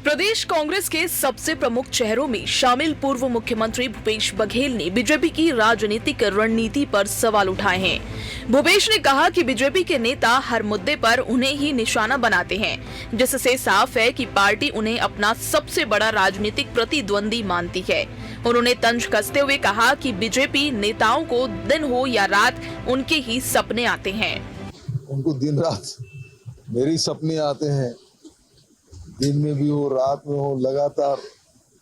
प्रदेश कांग्रेस के सबसे प्रमुख चेहरों में शामिल पूर्व मुख्यमंत्री भूपेश बघेल ने बीजेपी की राजनीतिक रणनीति पर सवाल उठाए हैं। भूपेश ने कहा कि बीजेपी के नेता हर मुद्दे पर उन्हें ही निशाना बनाते हैं, जिससे साफ है कि पार्टी उन्हें अपना सबसे बड़ा राजनीतिक प्रतिद्वंदी मानती है। उन्होंने तंज कसते हुए कहा कि बीजेपी नेताओं को दिन हो या रात उनके ही सपने आते हैं। उनको दिन रात मेरे सपने आते हैं, दिन में भी हो रात में हो, लगातार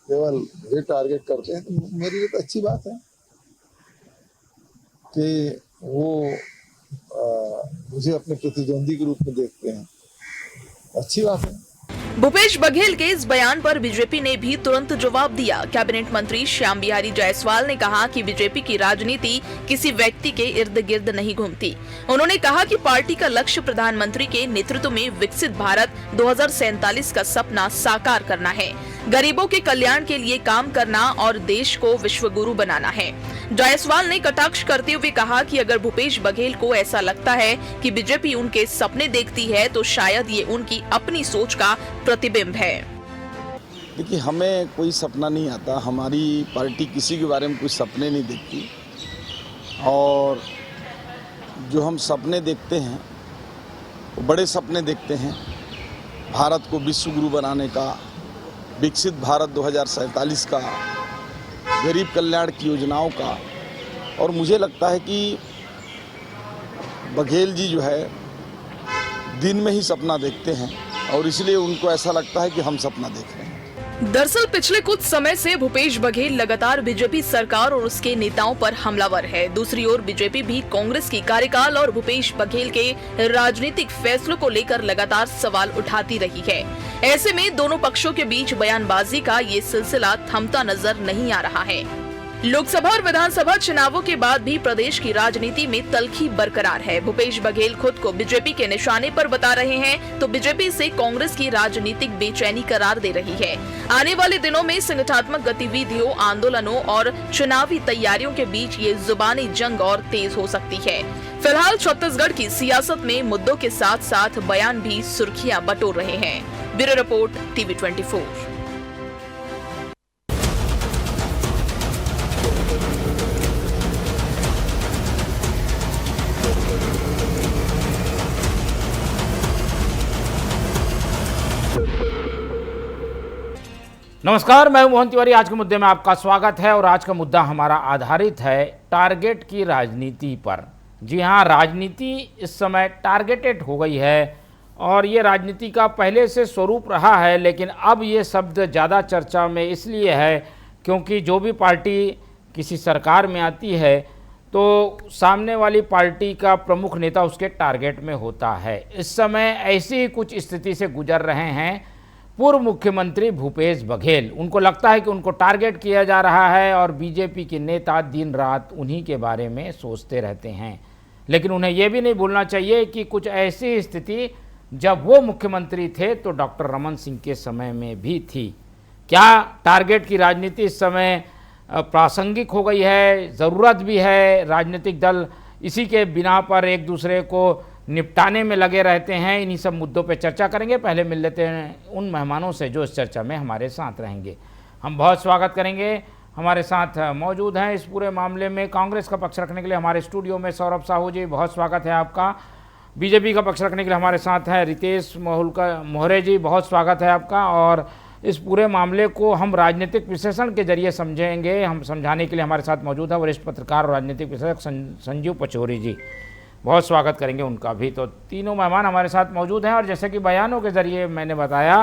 केवल ये टारगेट करते हैं। तो मेरे लिए तो अच्छी बात है कि वो मुझे अपने प्रतिद्वंदी के रूप में देखते हैं, अच्छी बात है। भूपेश बघेल के इस बयान पर बीजेपी ने भी तुरंत जवाब दिया। कैबिनेट मंत्री श्याम बिहारी जायसवाल ने कहा कि बीजेपी की राजनीति किसी व्यक्ति के इर्द गिर्द नहीं घूमती। उन्होंने कहा कि पार्टी का लक्ष्य प्रधानमंत्री के नेतृत्व में विकसित भारत 2047 का सपना साकार करना है, गरीबों के कल्याण के लिए काम करना और देश को विश्व गुरु बनाना है। जायसवाल ने कटाक्ष करते हुए कहा कि अगर भूपेश बघेल को ऐसा लगता है कि बीजेपी उनके सपने देखती है तो शायद ये उनकी अपनी सोच का प्रतिबिंब है। देखिए, हमें कोई सपना नहीं आता, हमारी पार्टी किसी के बारे में कोई सपने नहीं देखती। और जो हम सपने देखते हैं वो बड़े सपने देखते हैं, भारत को विश्व गुरु बनाने का, विकसित भारत 2047 का, गरीब कल्याण की योजनाओं का। और मुझे लगता है कि बघेल जी जो है दिन में ही सपना देखते हैं और इसलिए उनको ऐसा लगता है कि हम सपना देख रहे हैं। दरअसल पिछले कुछ समय से भूपेश बघेल लगातार बीजेपी सरकार और उसके नेताओं पर हमलावर है। दूसरी ओर बीजेपी भी कांग्रेस की कार्यकाल और भूपेश बघेल के राजनीतिक फैसलों को लेकर लगातार सवाल उठाती रही है। ऐसे में दोनों पक्षों के बीच बयानबाजी का ये सिलसिला थमता नजर नहीं आ रहा है। लोकसभा और विधानसभा चुनावों के बाद भी प्रदेश की राजनीति में तल्खी बरकरार है। भूपेश बघेल खुद को बीजेपी के निशाने पर बता रहे हैं तो बीजेपी से कांग्रेस की राजनीतिक बेचैनी करार दे रही है। आने वाले दिनों में संगठनात्मक गतिविधियों, आंदोलनों और चुनावी तैयारियों के बीच ये जुबानी जंग और तेज हो सकती है। फिलहाल छत्तीसगढ़ की सियासत में मुद्दों के साथ साथ बयान भी सुर्खियां बटोर रहे हैं। Bureau report, TV 24। नमस्कार, मैं मोहन तिवारी। आज के मुद्दे में आपका स्वागत है और आज का मुद्दा हमारा आधारित है टारगेट की राजनीति पर। जी हाँ, राजनीति इस समय टारगेटेड हो गई है और ये राजनीति का पहले से स्वरूप रहा है, लेकिन अब ये शब्द ज़्यादा चर्चा में इसलिए है क्योंकि जो भी पार्टी किसी सरकार में आती है तो सामने वाली पार्टी का प्रमुख नेता उसके टारगेट में होता है। इस समय ऐसी कुछ स्थिति से गुजर रहे हैं पूर्व मुख्यमंत्री भूपेश बघेल। उनको लगता है कि उनको टारगेट किया जा रहा है और बीजेपी के नेता दिन रात उन्हीं के बारे में सोचते रहते हैं। लेकिन उन्हें यह भी नहीं भूलना चाहिए कि कुछ ऐसी स्थिति जब वो मुख्यमंत्री थे तो डॉक्टर रमन सिंह के समय में भी थी। क्या टारगेट की राजनीति इस समय प्रासंगिक हो गई है, ज़रूरत भी है? राजनीतिक दल इसी के बिना पर एक दूसरे को निपटाने में लगे रहते हैं। इन्हीं सब मुद्दों पर चर्चा करेंगे। पहले मिल लेते हैं उन मेहमानों से जो इस चर्चा में हमारे साथ रहेंगे। हम बहुत स्वागत करेंगे। हमारे साथ मौजूद हैं इस पूरे मामले में कांग्रेस का पक्ष रखने के लिए हमारे स्टूडियो में सौरभ साहू जी, बहुत स्वागत है आपका। बीजेपी का पक्ष रखने के लिए हमारे साथ है रितेश मोहरे जी, बहुत स्वागत है आपका। और इस पूरे मामले को हम राजनीतिक विश्लेषण के जरिए समझेंगे। हम समझाने के लिए हमारे साथ मौजूद है वरिष्ठ पत्रकार और राजनीतिक विश्लेषक संजीव पचौरी जी, बहुत स्वागत करेंगे उनका भी। तो तीनों मेहमान हमारे साथ मौजूद हैं और जैसे कि बयानों के जरिए मैंने बताया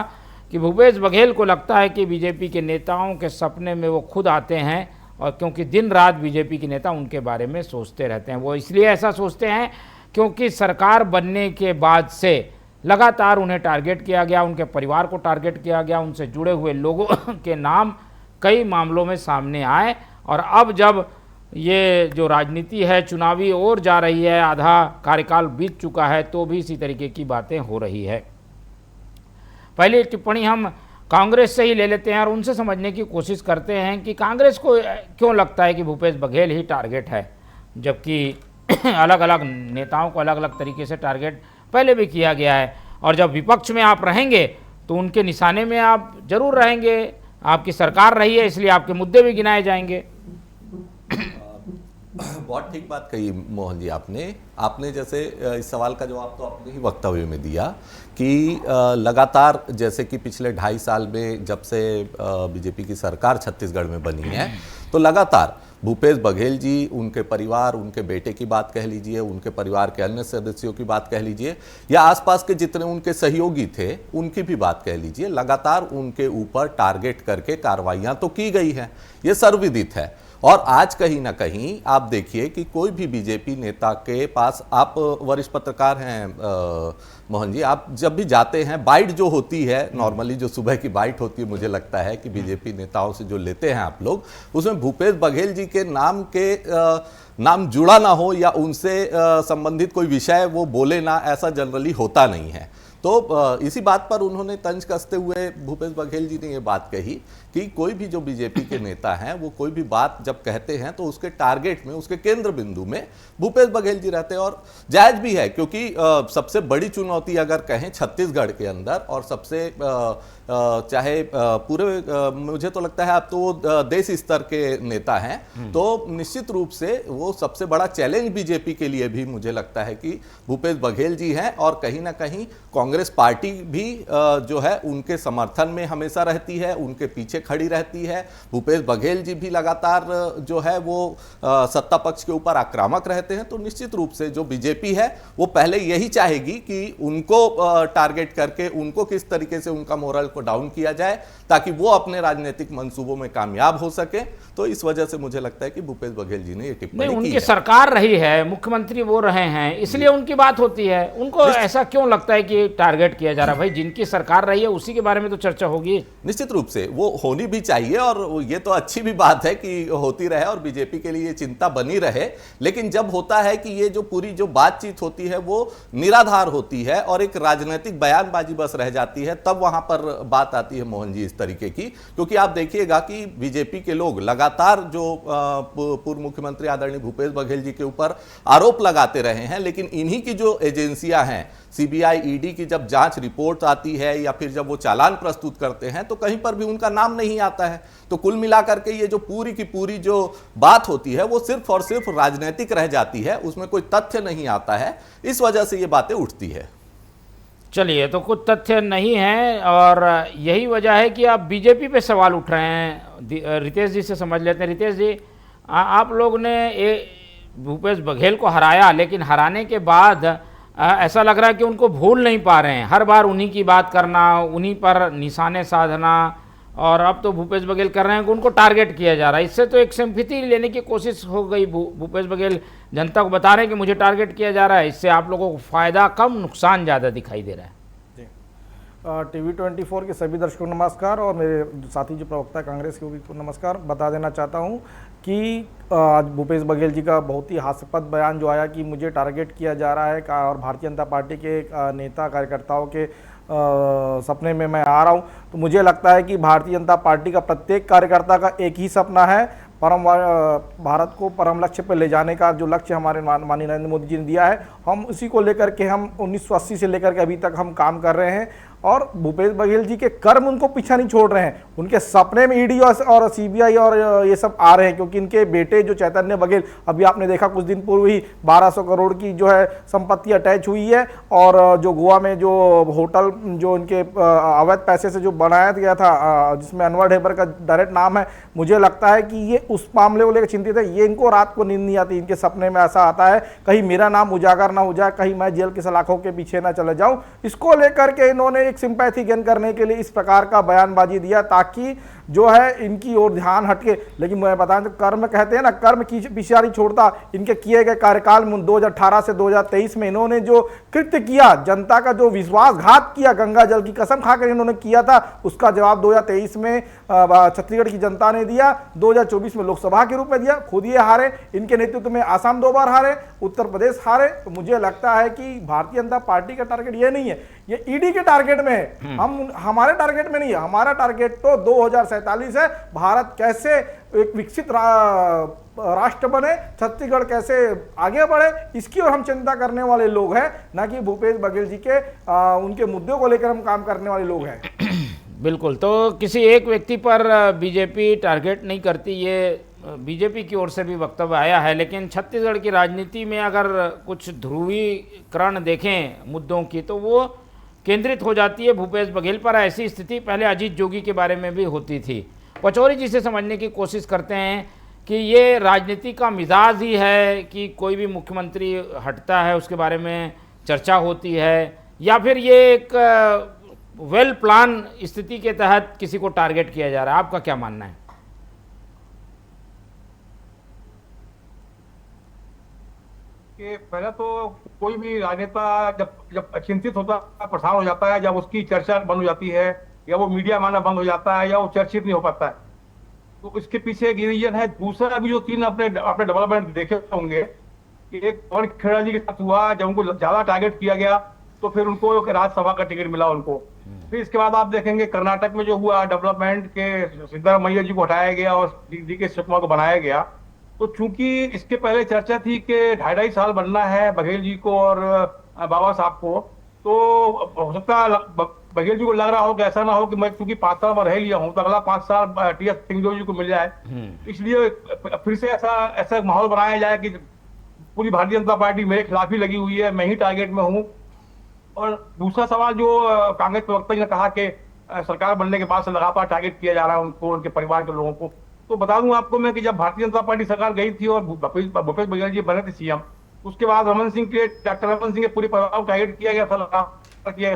कि भूपेश बघेल को लगता है कि बीजेपी के नेताओं के सपने में वो खुद आते हैं और क्योंकि दिन रात बीजेपी के नेता उनके बारे में सोचते रहते हैं। वो इसलिए ऐसा सोचते हैं क्योंकि सरकार बनने के बाद से लगातार उन्हें टारगेट किया गया, उनके परिवार को टारगेट किया गया, उनसे जुड़े हुए लोगों के नाम कई मामलों में सामने आए। और अब जब ये जो राजनीति है चुनावी ओर जा रही है, आधा कार्यकाल बीत चुका है, तो भी इसी तरीके की बातें हो रही है। पहली टिप्पणी हम कांग्रेस से ही ले लेते हैं और उनसे समझने की कोशिश करते हैं कि कांग्रेस को क्यों लगता है कि भूपेश बघेल ही टारगेट है, जबकि अलग अलग नेताओं को अलग अलग तरीके से टारगेट पहले भी किया गया है। और जब विपक्ष में आप रहेंगे तो उनके निशाने में आप जरूर रहेंगे। आपकी सरकार रही है, इसलिए आपके मुद्दे भी गिनाए जाएंगे। बहुत ठीक बात कही मोहन जी आपने जैसे इस सवाल का जवाब तो अपने ही वक्तव्य में दिया कि लगातार जैसे कि पिछले 2.5 साल में जब से बीजेपी की सरकार छत्तीसगढ़ में बनी है, तो लगातार भूपेश बघेल जी, उनके परिवार, उनके बेटे की बात कह लीजिए, उनके परिवार के अन्य सदस्यों की बात कह लीजिए, या आसपास के जितने उनके सहयोगी थे उनकी भी बात कह लीजिए, लगातार उनके ऊपर टारगेट करके कार्रवाइयां तो की गई हैं, ये सर्वविदित है। और आज कहीं ना कहीं आप देखिए कि कोई भी बीजेपी नेता के पास, आप वरिष्ठ पत्रकार हैं मोहन जी, आप जब भी जाते हैं, बाइट जो होती है नॉर्मली, जो सुबह की बाइट होती है, मुझे लगता है कि बीजेपी नेताओं से जो लेते हैं आप लोग, उसमें भूपेश बघेल जी के नाम जुड़ा ना हो या उनसे संबंधित कोई विषय वो बोले ना, ऐसा जनरली होता नहीं है। तो इसी बात पर उन्होंने तंज कसते हुए भूपेश बघेल जी ने ये बात कही कि कोई भी जो बीजेपी के नेता हैं वो कोई भी बात जब कहते हैं तो उसके टारगेट में, उसके केंद्र बिंदु में भूपेश बघेल जी रहते हैं। और जायज भी है, क्योंकि सबसे बड़ी चुनौती अगर कहें छत्तीसगढ़ के अंदर, और सबसे चाहे पूरे मुझे तो लगता है अब तो वो देश स्तर के नेता हैं, तो निश्चित रूप से वो सबसे बड़ा चैलेंज बीजेपी के लिए भी मुझे लगता है कि भूपेश बघेल जी हैं। और कहीं ना कहीं कांग्रेस पार्टी भी जो है उनके समर्थन में हमेशा रहती है, उनके पीछे खड़ी रहती है। भूपेश बघेल जी भी लगातार जो है वो सत्ता पक्ष के ऊपर आक्रामक रहते हैं। तो निश्चित रूप से जो बीजेपी है वो पहले यही चाहेगी कि उनको टारगेट करके उनको किस तरीके से उनका मोरल को डाउन किया जाए ताकि वो अपने राजनीतिक मंसूबों में कामयाब हो सके। तो इस वजह से मुझे लगता है कि भूपेश बघेल जी ने ये टिप्पणी की है। उनकी सरकार रही है, मुख्यमंत्री वो रहे हैं, इसलिए उनकी बात होती है। उनको ऐसा क्यों लगता है कि टारगेट किया जा रहा है? भाई जिनकी सरकार रही है उसी के बारे में तो चर्चा होगी। निश्चित रूप से वो होनी भी चाहिए, और ये तो अच्छी भी बात है कि होती रहे और बीजेपी के लिए चिंता बनी रहे। लेकिन जब होता है कि ये जो पूरी जो बातचीत होती है वो निराधार होती है और एक राजनीतिक बयानबाजी बस रह जाती है, तब वहां पर बात आती है मोहन जी इस तरीके की। क्योंकि आप देखिएगा कि बीजेपी के लोग लगातार जो पूर्व मुख्यमंत्री आदरणीय भूपेश बघेल जी के ऊपर आरोप लगाते रहे हैं, लेकिन इन्हीं की जो एजेंसियां हैं, सीबीआई, ईडी की जब जांच रिपोर्ट आती है या फिर जब वो चालान प्रस्तुत करते हैं, तो कहीं पर भी उनका नाम नहीं आता है। तो कुल मिलाकर के ये जो पूरी की पूरी जो बात होती है वो सिर्फ और सिर्फ राजनीतिक रह जाती है, उसमें कोई तथ्य नहीं आता है। इस वजह से ये बातें उठती है। चलिए, तो कुछ तथ्य नहीं है और यही वजह है कि आप बीजेपी पे सवाल उठ रहे हैं। रितेश जी से समझ लेते हैं। रितेश जी, आप लोग ने भूपेश बघेल को हराया, लेकिन हराने के बाद ऐसा लग रहा है कि उनको भूल नहीं पा रहे हैं। हर बार उन्हीं की बात करना, उन्हीं पर निशाने साधना, और अब तो भूपेश बघेल कर रहे हैं कि उनको टारगेट किया जा रहा है। इससे तो एक सिंपैथी लेने की कोशिश हो गई। भूपेश बघेल जनता को बता रहे हैं कि मुझे टारगेट किया जा रहा है। इससे आप लोगों को फ़ायदा कम, नुकसान ज़्यादा दिखाई दे रहा है। टीवी 24 के सभी दर्शकों को नमस्कार, और मेरे साथी जो प्रवक्ता कांग्रेस के को नमस्कार। बता देना चाहता हूं कि आज भूपेश बघेल जी का बहुत ही हास्यास्पद बयान जो आया कि मुझे टारगेट किया जा रहा है, और भारतीय जनता पार्टी के नेता कार्यकर्ताओं के सपने में मैं आ रहा हूं। तो मुझे लगता है कि भारतीय जनता पार्टी का प्रत्येक कार्यकर्ता का एक ही सपना है, भारत को परम लक्ष्य पर ले जाने का जो लक्ष्य हमारे माननीय नरेंद्र मोदी जी ने दिया है, हम उसी को लेकर के हम 1980 से लेकर के अभी तक हम काम कर रहे हैं। और भूपेश बघेल जी के कर्म उनको पीछा नहीं छोड़ रहे हैं। उनके सपने में ईडी और सीबीआई और ये सब आ रहे हैं, क्योंकि इनके बेटे जो चैतन्य बघेल, अभी आपने देखा कुछ दिन पूर्व ही 1200 करोड़ की जो है संपत्ति अटैच हुई है, और जो गोवा में जो होटल जो इनके अवैध पैसे से जो बनाया गया था, जिसमें अनवर ढेबर का डायरेक्ट नाम है, मुझे लगता है कि ये उस मामले को लेकर चिंतित है। ये इनको रात को नींद नहीं आती, इनके सपने में ऐसा आता है कहीं मेरा नाम उजागर ना हो जाए, कहीं मैं जेल की सलाखों के पीछे ना चले जाऊं। इसको लेकर के इन्होंने एक सिंपैथी गेन करने के लिए इस प्रकार का बयानबाजी दिया, ताकि जो है इनकी ओर ध्यान हटके। लेकिन मैं बताएं तो कर्म कहते हैं ना, कर्म की पिछाड़ी छोड़ता। इनके किए गए कार्यकाल में 2018 से 2023 में इन्होंने जो कृत्य किया, जनता का जो विश्वासघात किया, गंगा जल की कसम खाकर इन्होंने किया था, उसका जवाब 2023 में छत्तीसगढ़ की जनता ने दिया, 2024 में लोकसभा के रूप में दिया। खुद ये हारे, इनके नेतृत्व में आसाम 2 बार हारे, उत्तर प्रदेश हारे। तो मुझे लगता है कि भारतीय जनता पार्टी का टारगेट ये नहीं है, ये ईडी के टारगेट में है, हमारे टारगेट में नहीं है। हमारा टारगेट तो 2047 है, भारत कैसे एक विकसित राष्ट्र बने, छत्तीसगढ़ कैसे आगे बढ़े, इसकी ओर हम चिंता करने वाले लोग हैं, ना कि भूपेश बघेल जी के उनके मुद्दों को लेकर हम काम करने वाले लोग हैं। बिल्कुल। तो किसी एक व्यक्ति पर बीजेपी टारगेट नहीं करती, ये बीजेपी की ओर से भी वक्तव्य आया है, लेकिन छत्तीसगढ़ की राजनीति में अगर कुछ ध्रुवीकरण देखें मुद्दों की तो वो केंद्रित हो जाती है भूपेश बघेल पर। ऐसी स्थिति पहले अजीत जोगी के बारे में भी होती थी। पचौरी जी से समझने की कोशिश करते हैं कि ये राजनीति का मिजाज ही है कि कोई भी मुख्यमंत्री हटता है उसके बारे में चर्चा होती है, या फिर ये एक वेल प्लान स्थिति के तहत किसी को टारगेट किया जा रहा है? आपका क्या मानना है? कि पहले तो कोई भी राजनेता जब चिंतित होता है, परेशान हो जाता है, जब उसकी चर्चा बंद हो जाती है या वो मीडिया में आना बंद हो जाता है या वो चर्चित नहीं हो पाता है, तो इसके पीछे एक रीजन है। दूसरा अभी जो तीन अपने डेवलपमेंट देखे होंगे कि एक पवन खेड़ा जी के साथ हुआ, जब उनको ज्यादा टारगेट किया गया तो फिर उनको राज्यसभा का टिकट मिला उनको। फिर इसके बाद आप देखेंगे कर्नाटक में जो हुआ डेवलपमेंट के सिद्धारमैया जी को हटाया गया और डी.के. शिवकुमार को बनाया गया। तो चूंकि इसके पहले चर्चा थी कि 2.5 साल बनना है बघेल जी को और बाबा साहब को, तो हो सकता है बघेल जी को लग रहा हो कि ऐसा ना हो कि मैं चूंकि 5 साल में रह लिया हूं तो अगला 5 साल टी.एस. सिंहदेव जी को मिल जाए। इसलिए फिर से ऐसा माहौल बनाया जाए कि पूरी भारतीय जनता पार्टी मेरे खिलाफ ही लगी हुई है, मैं ही टारगेट में हूँ। और दूसरा सवाल जो कांग्रेस प्रवक्ता जी ने कहा कि सरकार बनने के बाद से लगातार टारगेट किया जा रहा है उनको, उनके परिवार के लोगों को, तो बता दूं आपको मैं कि जब भारतीय जनता पार्टी सरकार गई थी और भूपेश बघेल जी बने थे सीएम, उसके बाद डॉक्टर रमन सिंह के पूरे परिवार को टारगेट किया गया था,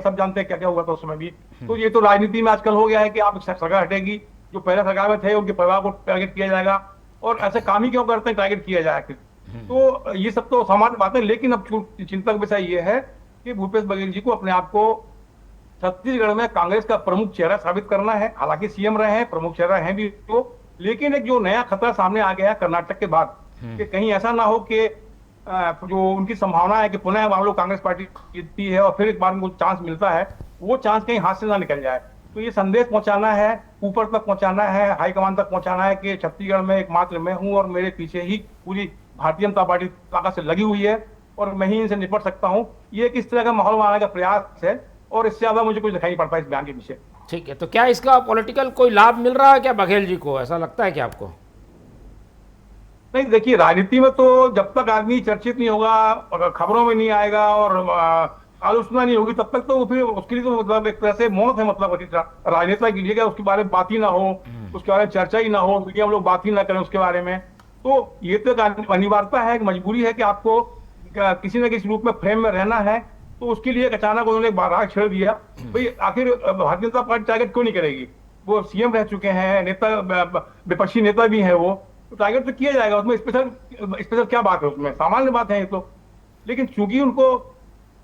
सब जानते हैं क्या क्या हुआ था उस समय भी। तो ये तो राजनीति में आजकल हो गया है कि आप सरकार हटेगी, जो पहले सरकार में थे उनके परिवार को टारगेट किया जाएगा, और ऐसे काम ही क्यों करते हैं टारगेट किया जाए। तो ये सब तो सामान्य बात है, लेकिन अब चिंता का विषय ये है कि भूपेश बघेल जी को अपने आप को छत्तीसगढ़ में कांग्रेस का प्रमुख चेहरा साबित करना है। हालांकि सीएम रहे हैं, प्रमुख चेहरा हैं भी तो, लेकिन एक जो नया खतरा सामने आ गया है कर्नाटक के बाद कि कहीं ऐसा ना हो कि जो उनकी संभावना है कि पुनः मान लो कांग्रेस पार्टी जीतती है और फिर एक बार उनको चांस मिलता है, वो चांस कहीं हाथ से ना निकल जाए। तो ये संदेश पहुंचाना है, ऊपर तक पहुंचाना है, हाईकमान तक पहुंचाना है कि छत्तीसगढ़ में एकमात्र मैं हूं और मेरे पीछे ही पूरी भारतीय जनता पार्टी ताकत से लगी हुई है और मैं ही इनसे निपट सकता हूं। ये किस तरह का माहौल बनाने का प्रयास है और इससे ज्यादा मुझे कुछ दिखाई नहीं पड़ता इस बयान के पीछे। ठीक है, तो क्या इसका पॉलिटिकल कोई लाभ मिल रहा है क्या बघेल जी को, ऐसा लगता है क्या आपको? नहीं, देखिए राजनीति में तो जब तक आदमी चर्चित नहीं होगा, खबरों में नहीं आएगा और आलोचना नहीं होगी, तब तक तो फिर उसके लिए तो मतलब एक तरह से मौत है। मतलब राजनेता के लिए उसके बारे में बात ही ना हो, उसके बारे में चर्चा ही ना हो, मीडिया में लोग बात ही ना करें उसके बारे में, तो ये तो अनिवार्यता है, मजबूरी है कि आपको किसी न किसी रूप में फ्रेम में रहना है। तो उसके लिए अचानक उन्होंने राग छेड़ दिया। भाई आखिर भारतीय जनता पार्टी टारगेट क्यों नहीं करेगी? वो सीएम रह चुके हैं, नेता विपक्षी नेता भी है वो, तो टारगेट तो किया जाएगा। उसमें स्पेशल क्या बात है? उसमें सामान्य बात है ये तो। लेकिन चूंकि उनको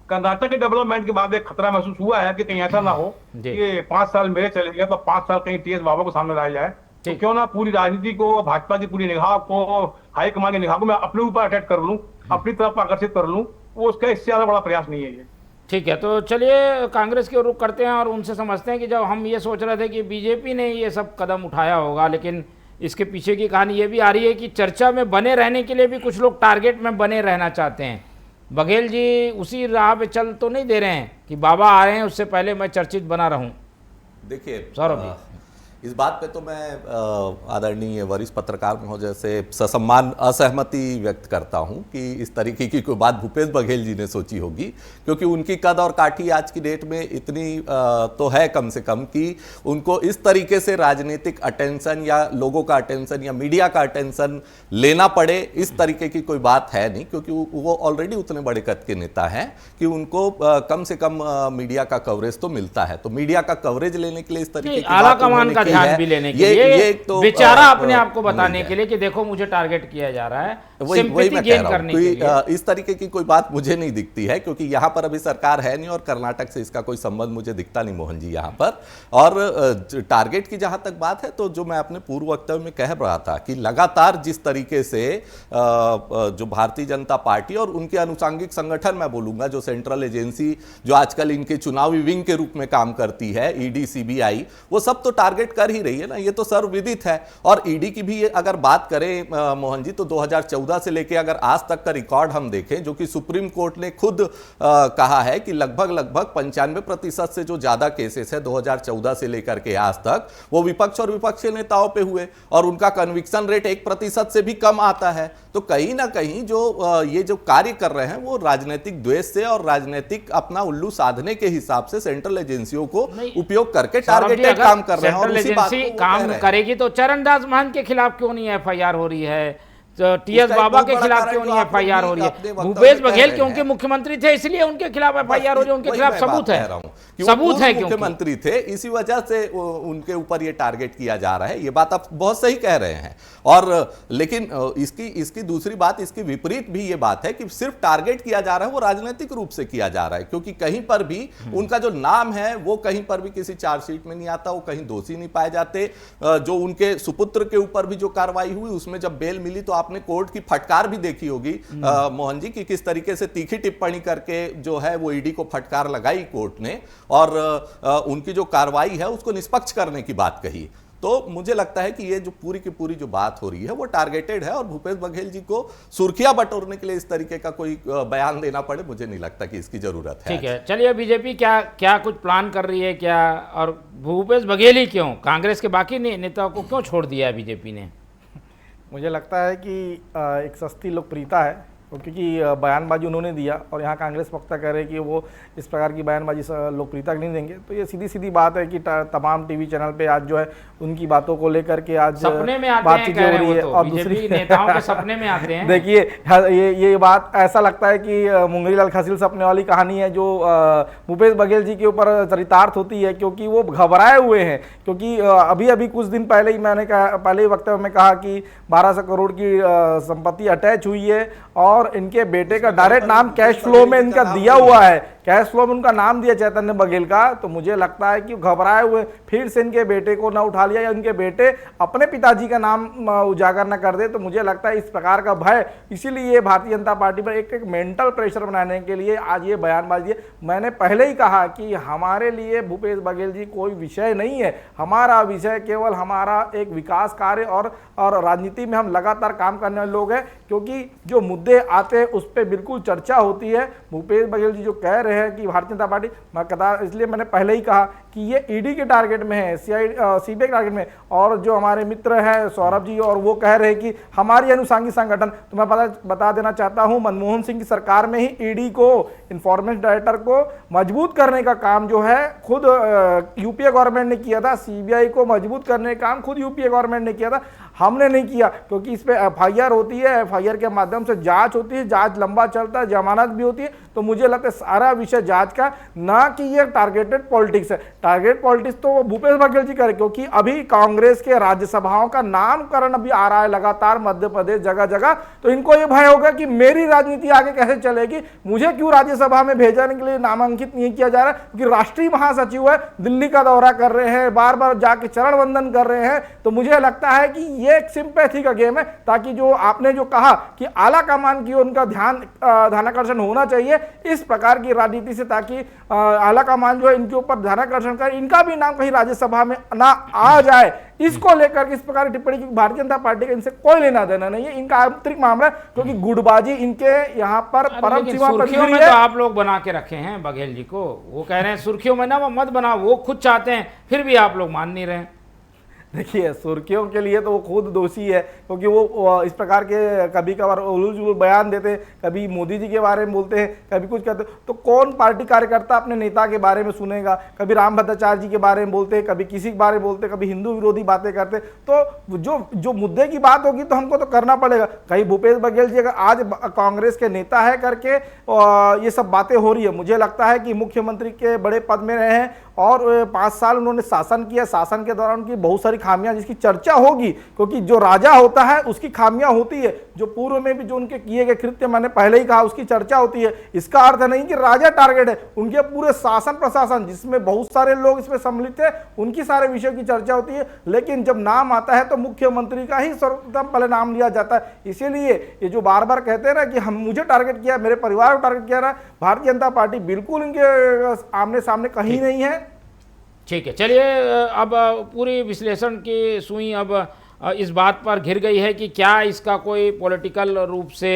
कर्नाटक के डेवलपमेंट के बाद एक खतरा महसूस हुआ है कि कहीं ऐसा ना हो कि 5 साल मेरे चले गए तो 5 साल कहीं टी.एस. बाबा को सामने लाया जाए, तो क्यों ना पूरी राजनीति को, भाजपा की पूरी निगाह को, हाईकमान की निगाह को मैं अपने ऊपर अटैक कर लूं, अपनी तरफ आकर्षित कर लूं, वो उसका इससे ज्यादा बड़ा प्रयास नहीं है ये। ठीक है, तो चलिए कांग्रेस की ओर रुख करते हैं और उनसे समझते हैं कि जब हम ये सोच रहे थे कि बीजेपी ने ये सब कदम उठाया होगा, लेकिन इसके पीछे की कहानी ये भी आ रही है कि चर्चा में बने रहने के लिए भी कुछ लोग टारगेट में बने रहना चाहते हैं। बघेल जी उसी राह पे चल तो नहीं दे रहे हैं कि बाबा आ रहे हैं उससे पहले मैं चर्चित बना रहूं? देखिए सौरभ जी, इस बात पे तो मैं आदरणीय वरिष्ठ पत्रकार महोदय से ससम्मान असहमति व्यक्त करता हूं कि इस तरीके की कोई बात भूपेश बघेल जी ने सोची होगी, क्योंकि उनकी कद और काठी आज की डेट में इतनी तो है कम से कम कि उनको इस तरीके से राजनीतिक अटेंशन या लोगों का अटेंशन या मीडिया का अटेंशन लेना पड़े, इस तरीके की कोई बात है नहीं, क्योंकि वो ऑलरेडी उतने बड़े कद के नेता हैं कि उनको कम से कम मीडिया का कवरेज तो मिलता है। तो मीडिया का कवरेज लेने के लिए इस तरीके की आला कमान का ध्यान भी लेने के लिए तो बेचारा अपने आप को बताने के लिए कि देखो मुझे टारगेट किया जा रहा है, वही मैं कह रहा हूं, लिए। इस तरीके की कोई बात मुझे नहीं दिखती है, क्योंकि यहां पर अभी सरकार है नहीं और कर्नाटक से इसका कोई संबंध मुझे दिखता नहीं मोहन जी यहां पर। और टारगेट की जहां तक बात है तो जो मैं अपने पूर्व वक्तव्य में कह रहा था कि लगातार जिस तरीके से जो भारतीय जनता पार्टी और उनके अनुषंगिक संगठन, मैं बोलूंगा जो सेंट्रल एजेंसी जो आजकल इनके चुनावी विंग के रूप में काम करती है, ईडी, सीबीआई, वो सब तो टारगेट कर ही रही है ना, ये तो सर्वविदित है। और ईडी की भी अगर बात करें मोहन जी, तो 2014 से लेकर अगर आज तक का रिकॉर्ड हम देखें, जो कि सुप्रीम कोर्ट ने खुद कहा है कि लगभग 95% से जो ज्यादा केसेस है 2014 से लेकर के आज तक, वो विपक्ष और विपक्षी नेताओं पे हुए और उनका कन्विक्शन रेट 1% से भी कम आता है। तो कहीं ना कहीं जो ये जो कार्य कर रहे हैं वो राजनीतिक द्वेष से और राजनीतिक अपना उल्लू साधने के हिसाब से सेंट्रल एजेंसियों को उपयोग करके टारगेटेड काम कर रहे हैं। और उसी बात को काम करेगी तो चरणदास महंत के खिलाफ क्यों नहीं एफआईआर हो रही है? टीएस बाबा के खिलाफ क्यों नहीं एफआईआर हो रही है? भूपेश बघेल क्योंकि मुख्यमंत्री थे इसलिए उनके खिलाफ एफआईआर हो रही है, उनके खिलाफ सबूत है, सबूत है, मुख्यमंत्री थे इसी वजह से उनके ऊपर ये टारगेट किया जा रहा है। ये बात आप बहुत सही कह रहे हैं। और लेकिन इसकी दूसरी बात, इसकी विपरीत भी ये बात है कि सिर्फ टारगेट किया जा रहा है वो राजनीतिक रूप से किया जा रहा है, क्योंकि कहीं पर भी उनका जो नाम है वो कहीं पर भी किसी चार्जशीट में नहीं आता, वो कहीं दोषी नहीं पाए जाते। जो उनके सुपुत्र के ऊपर भी जो कार्रवाई हुई उसमें जब बेल मिली तो आपने कोर्ट की फटकार भी देखी होगी मोहन जी, कि किस तरीके से तीखी टिप्पणी करके जो है वो ईडी को फटकार लगाई कोर्ट ने और उनकी जो कार्रवाई है उसको निष्पक्ष करने की बात कही। तो मुझे लगता है कि ये जो पूरी की पूरी जो बात हो रही है वो टारगेटेड है और भूपेश बघेल जी को सुर्खियां बटोरने के लिए इस तरीके का कोई बयान देना पड़े, मुझे नहीं लगता कि इसकी जरूरत है। ठीक है, चलिए बीजेपी क्या कुछ प्लान कर रही है क्या, और भूपेश बघेल ही क्यों, कांग्रेस के बाकी नेताओं को क्यों छोड़ दिया है बीजेपी ने? मुझे लगता है कि एक सस्ती लोकप्रियता है, क्योंकि बयानबाजी उन्होंने दिया और यहाँ कांग्रेस वक्ता कह रहे हैं कि वो इस प्रकार की बयानबाजी लोकप्रियता नहीं देंगे। तो ये सीधी सीधी बात है कि तमाम टीवी चैनल पे आज जो है उनकी बातों को लेकर के आज सपने में आते बातचीत हो रही है तो, और दूसरी नेताओं के सपने में आते हैं। देखिए ये बात ऐसा लगता है कि मुंगरीलाल खसील सपने वाली कहानी है जो भूपेश बघेल जी के ऊपर चरितार्थ होती है, क्योंकि वो घबराए हुए हैं। क्योंकि अभी कुछ दिन पहले ही मैंने कहा, पहले ही वक्तव्य में कहा कि 1200 करोड़ की संपत्ति अटैच हुई है और इनके बेटे का डायरेक्ट नाम कैश फ्लो में इनका दिया हुआ है, कैश फ्लो में उनका नाम दिया चैतन्य बघेल का। तो मुझे लगता है कि घबराए हुए फिर से इनके बेटे को ना उठा लिया या इनके बेटे अपने पिताजी का नाम उजागर न कर दे। तो मुझे लगता है इस प्रकार का भय, इसीलिए भारतीय जनता पार्टी पर एक मेंटल प्रेशर बनाने के लिए आज ये बयानबाजी है। मैंने पहले ही कहा कि हमारे लिए भूपेश बघेल जी कोई विषय नहीं है, हमारा विषय केवल हमारा एक विकास कार्य और राजनीति में हम लगातार काम करने वाले लोग हैं। क्योंकि जो मुद्दे आते हैं उस पर बिल्कुल चर्चा होती है। भूपेश बघेल जी जो कह रहे हैं कि भारतीय जनता पार्टी, इसलिए मैंने पहले ही कहा कि ये ईडी के टारगेट में है, सीबीआई के टारगेट में। और जो हमारे मित्र हैं सौरभ जी, और वो कह रहे हैं कि हमारी अनुषंगी संगठन, तो मैं बता देना चाहता हूं मनमोहन सिंह की सरकार में ही ईडी को, इन्फॉर्मेशन डायरेक्टर को मजबूत करने का काम जो है खुद यूपीए गवर्नमेंट ने किया था। सीबीआई को मजबूत करने का काम खुद यूपीए गवर्नमेंट ने किया था, हमने नहीं किया। क्योंकि इस पे एफआईआर होती है, एफआईआर के माध्यम से जांच होती है, जांच लंबा चलता है, जमानत भी होती है। तो मुझे लगता है सारा विषय जांच का, ना कि ये टारगेटेड पॉलिटिक्स है। टारगेट पॉलिटिक्स तो भूपेश बघेल जी करे, क्योंकि अभी कांग्रेस के राज्यसभाओं का नामकरण अभी आ रहा है लगातार मध्य प्रदेश जगह जगह। तो इनको ये भय होगा कि मेरी राजनीति आगे कैसे चलेगी, मुझे क्यों राज्यसभा में भेजने के लिए नामांकित नहीं किया जा रहा है। क्योंकि राष्ट्रीय महासचिव है, दिल्ली का दौरा कर रहे हैं, बार बार जाके चरण वंदन कर रहे हैं। तो मुझे लगता है कि ये एक सिंपैथी का गेम है, ताकि जो आपने जो कहा कि आला कमान की उनका ध्यानाकर्षण होना चाहिए इस प्रकार की राजनीति से, ताकि आला कमान जो है इनके ऊपर ध्यानाकर्षण कर, इनका भी नाम कहीं राज्यसभा में ना आ जाए। इसको लेकर इस प्रकार की टिप्पणी की भारतीय जनता पार्टी का इनसे कोई लेना देना नहीं है, इनका आंतरिक मामला है। क्योंकि गुटबाजी इनके यहाँ पर परम सीमा पर सुर्खियों में तो आप लोग बना के रखे हैं बघेल जी को, वो कह रहे हैं सुर्खियों में ना वो मत बनाओ, वो खुद चाहते हैं, फिर भी आप लोग मान नहीं रहे। देखिए सुर्खियों के लिए तो वो खुद दोषी है, क्योंकि वो इस प्रकार के कभी कभार उलझुल बयान देते हैं, कभी मोदी जी के बारे में बोलते हैं, कभी कुछ कहते हैं। तो कौन पार्टी कार्यकर्ता अपने नेता के बारे में सुनेगा? कभी राम भद्राचार्य जी के बारे में बोलते हैं, कभी किसी के बारे में बोलते हैं, कभी हिंदू विरोधी बातें करते। तो जो मुद्दे की बात होगी तो हमको तो करना पड़ेगा। कहीं भूपेश बघेल जी अगर आज कांग्रेस के नेता है करके ये सब बातें हो रही है, मुझे लगता है कि मुख्यमंत्री के बड़े पद में रहे हैं और 5 साल उन्होंने शासन किया, शासन के दौरान उनकी बहुत सारी खामियां जिसकी चर्चा होगी, क्योंकि जो राजा होता है उसकी खामियां होती है। जो पूर्व में भी जो उनके किए गए कृत्य मैंने पहले ही कहा उसकी चर्चा होती है। इसका अर्थ नहीं कि राजा टारगेट है, उनके पूरे शासन प्रशासन जिसमें बहुत सारे लोग इसमें सम्मिलित थे उनकी सारे विषयों की चर्चा होती है। लेकिन जब नाम आता है तो मुख्यमंत्री का ही सर्वप्रथम पहले नाम लिया जाता है। इसीलिए ये जो बार बार कहते हैं ना कि हम मुझे टारगेट किया, मेरे परिवार को टारगेट किया ना, भारतीय जनता पार्टी बिल्कुल इनके आमने सामने कहीं नहीं है। ठीक है, चलिए अब पूरी विश्लेषण की सुई अब इस बात पर घिर गई है कि क्या इसका कोई पॉलिटिकल रूप से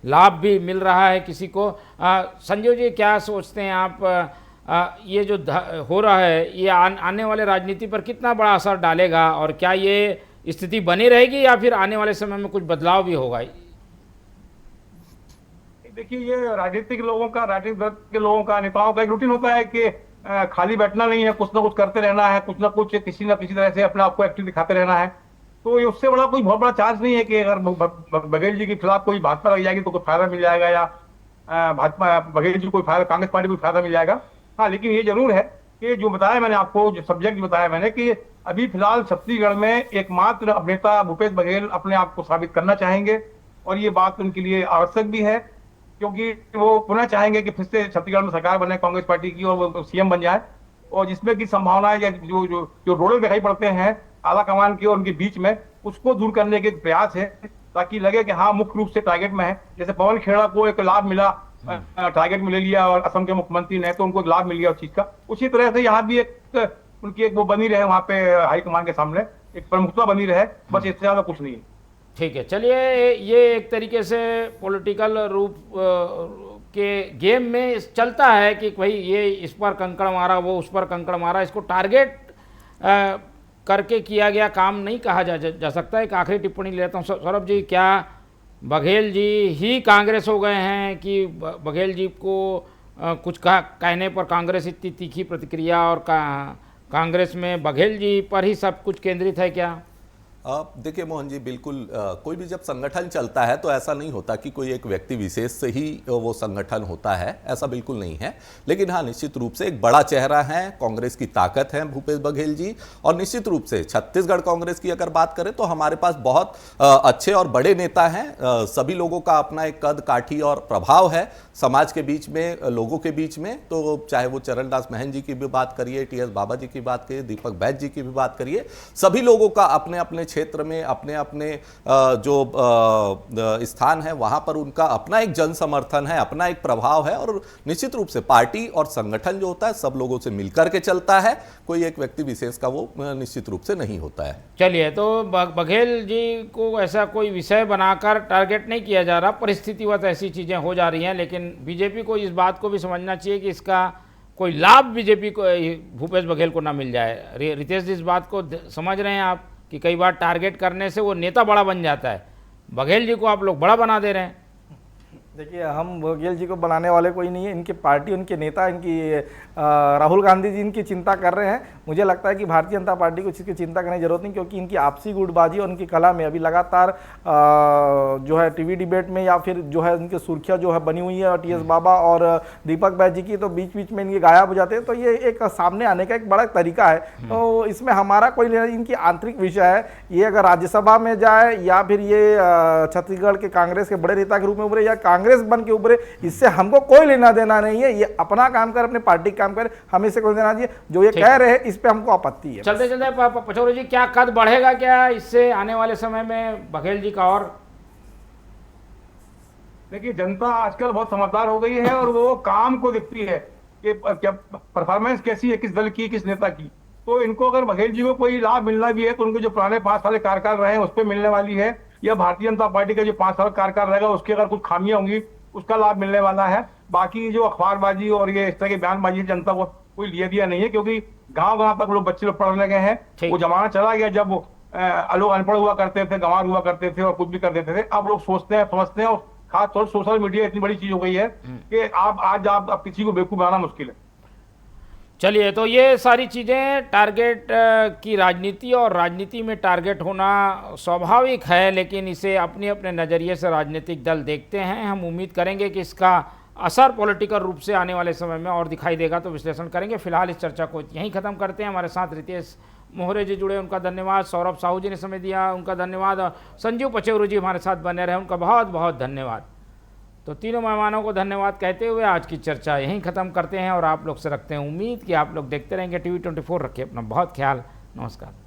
लाभ भी मिल रहा है किसी को। संजय जी, क्या सोचते हैं आप, ये जो हो रहा है ये आने वाले राजनीति पर कितना बड़ा असर डालेगा, और क्या ये स्थिति बनी रहेगी या फिर आने वाले समय में कुछ बदलाव भी होगा? देखिए, ये राजनीतिक लोगों का, राजनीतिक दल के लोगों का, नेताओं का एक रूटीन होता है कि खाली बैठना नहीं है, कुछ ना कुछ करते रहना है, कुछ ना कुछ किसी ना किसी तरह से अपने आप को एक्टिव दिखाते रहना है। तो ये उससे बड़ा कोई बहुत बड़ा चांस नहीं है कि अगर बघेल जी के खिलाफ कोई भाजपा लग जाएगी तो कोई फायदा मिल जाएगा, या भाजपा बघेल जी कोई फायदा, कांग्रेस पार्टी को फायदा मिल जाएगा। हाँ, लेकिन ये जरूर है कि जो बताया मैंने आपको, जो सब्जेक्ट बताया मैंने, कि अभी फिलहाल छत्तीसगढ़ में एकमात्र अभिनेता भूपेश बघेल अपने आप को साबित करना चाहेंगे, और ये बात उनके लिए आवश्यक भी है, क्योंकि वो पुनः चाहेंगे कि फिर से छत्तीसगढ़ में सरकार बने कांग्रेस पार्टी की और वो सीएम बन जाए, और जिसमें की संभावनाएं जो जो जो रोड़े दिखाई पड़ते हैं आला कमान की और उनके बीच में, उसको दूर करने के प्रयास है, ताकि लगे कि हाँ मुख्य रूप से टारगेट में है। जैसे पवन खेड़ा को एक लाभ मिला, टारगेट में ले लिया, और असम के मुख्यमंत्री ने, तो उनको एक लाभ मिल गया उस चीज का। उसी तरह से यहाँ भी एक उनकी एक वो बनी रहे, वहां पे हाईकमान के सामने एक प्रमुखता बनी रहे, बस इससे ज्यादा कुछ नहीं है। ठीक है, चलिए ये एक तरीके से पॉलिटिकल रूप के गेम में चलता है कि भाई ये इस पर कंकड़ मारा, वो उस पर कंकड़ मारा, इसको टारगेट करके किया गया काम नहीं कहा जा सकता। एक आखिरी टिप्पणी लेता हूँ सौरभ जी, क्या बघेल जी ही कांग्रेस हो गए हैं कि बघेल जी को कुछ कहने पर कांग्रेस इतनी तीखी प्रतिक्रिया, और कांग्रेस में बघेल जी पर ही सब कुछ केंद्रित है क्या? देखिए मोहन जी, बिल्कुल कोई भी जब संगठन चलता है तो ऐसा नहीं होता कि कोई एक व्यक्ति विशेष से ही वो संगठन होता है, ऐसा बिल्कुल नहीं है। लेकिन हाँ, निश्चित रूप से एक बड़ा चेहरा है, कांग्रेस की ताकत है भूपेश बघेल जी, और निश्चित रूप से छत्तीसगढ़ कांग्रेस की अगर बात करें तो हमारे पास बहुत अच्छे और बड़े नेता हैं। सभी लोगों का अपना एक कद काठी और प्रभाव है समाज के बीच में, लोगों के बीच में। तो चाहे वो चरणदास महंत जी की भी बात करिए, टी एस बाबा जी की बात करिए, दीपक बैज जी की भी बात करिए, सभी लोगों का अपने अपने क्षेत्र में अपने अपने जो स्थान है वहां पर उनका अपना एक जन समर्थन है, अपना एक प्रभाव है, और निश्चित रूप से पार्टी और संगठन जो होता है सब लोगों से मिलकर के चलता है, कोई एक व्यक्ति विशेष का वो निश्चित रूप से नहीं होता है। चलिए, तो बघेल जी को ऐसा कोई विषय बनाकर टारगेट नहीं किया जा रहा, परिस्थितिवश ऐसी चीजें हो जा रही हैं, लेकिन बीजेपी को इस बात को भी समझना चाहिए कि इसका कोई लाभ बीजेपी को, भूपेश बघेल को ना मिल जाए। रितेश जी, इस बात को समझ रहे हैं आप कि कई बार टारगेट करने से वो नेता बड़ा बन जाता है, बघेल जी को आप लोग बड़ा बना दे रहे हैं? देखिए, हम बघेल जी को बनाने वाले कोई नहीं है, इनकी पार्टी, उनके नेता, इनकी राहुल गांधी जी इनकी चिंता कर रहे हैं। मुझे लगता है कि भारतीय जनता पार्टी को इसकी चिंता करने की जरूरत नहीं, क्योंकि इनकी आपसी गुटबाजी और उनकी कला में अभी लगातार जो है टीवी डिबेट में, या फिर जो है उनकी सुर्खियाँ जो है बनी हुई है, टी एस बाबा और दीपक बैज जी की, तो बीच बीच में इनके गायब हो जाते हैं। तो ये एक सामने आने का एक बड़ा तरीका है, तो इसमें हमारा कोई इनकी आंतरिक विषय है। ये अगर राज्यसभा में जाए, या फिर ये छत्तीसगढ़ के कांग्रेस के बड़े नेता के रूप में उभरे, या कांग्रेस बन के उभरे, इससे हमको कोई लेना देना नहीं है। ये अपना काम कर, अपने पार्टी काम कर, हमें से कोई देना चाहिए। जो ये कह रहे हैं इस पे हमको आपत्ति है। चलते चलते पचौरी जी, क्या कद बढ़ेगा क्या इससे आने वाले समय में बघेल जी का? और देखिए, जनता आजकल बहुत समझदार हो गई है, और वो काम को देखती है कि क्या परफॉर्मेंस कैसी है, किस दल की, किस नेता की। तो इनको अगर बघेल जी को कोई लाभ मिलना भी है तो उनके जो पुराने 5 साल कार्यकाल रहे हैं उस पर मिलने वाली है, या भारतीय जनता पार्टी का जो 5 साल कार्यकाल रहेगा उसके अगर कुछ खामियां होंगी उसका लाभ मिलने वाला है। बाकी जो अखबारबाजी और ये इस तरह की बयानबाजी जनता को कोई लिया दिया नहीं है, क्योंकि गांव-गांव तक लोग बच्चे लोग पढ़ने गए हैं। वो जमाना चला गया जब लोग अनपढ़ हुआ करते थे, गंवार हुआ करते थे और कुछ भी कर देते थे। अब लोग सोचते हैं, समझते हैं, और खासतौर सोशल मीडिया इतनी बड़ी चीज हो गई है कि आप किसी को बेवकूफ बनाना मुश्किल है। चलिए, तो ये सारी चीज़ें टारगेट की राजनीति, और राजनीति में टारगेट होना स्वाभाविक है, लेकिन इसे अपने अपने नज़रिए से राजनीतिक दल देखते हैं। हम उम्मीद करेंगे कि इसका असर पॉलिटिकल रूप से आने वाले समय में और दिखाई देगा, तो विश्लेषण करेंगे। फिलहाल इस चर्चा को यहीं ख़त्म करते हैं। हमारे साथ रितेश मोहरे जी जुड़े, उनका धन्यवाद। सौरभ साहू जी ने समय दिया, उनका धन्यवाद। संजीव पचौरी जी हमारे साथ बने रहे, उनका बहुत बहुत धन्यवाद। तो तीनों मेहमानों को धन्यवाद कहते हुए आज की चर्चा यहीं ख़त्म करते हैं, और आप लोग से रखते हैं उम्मीद कि आप लोग देखते रहेंगे TV24। रखिए अपना बहुत ख्याल। नमस्कार।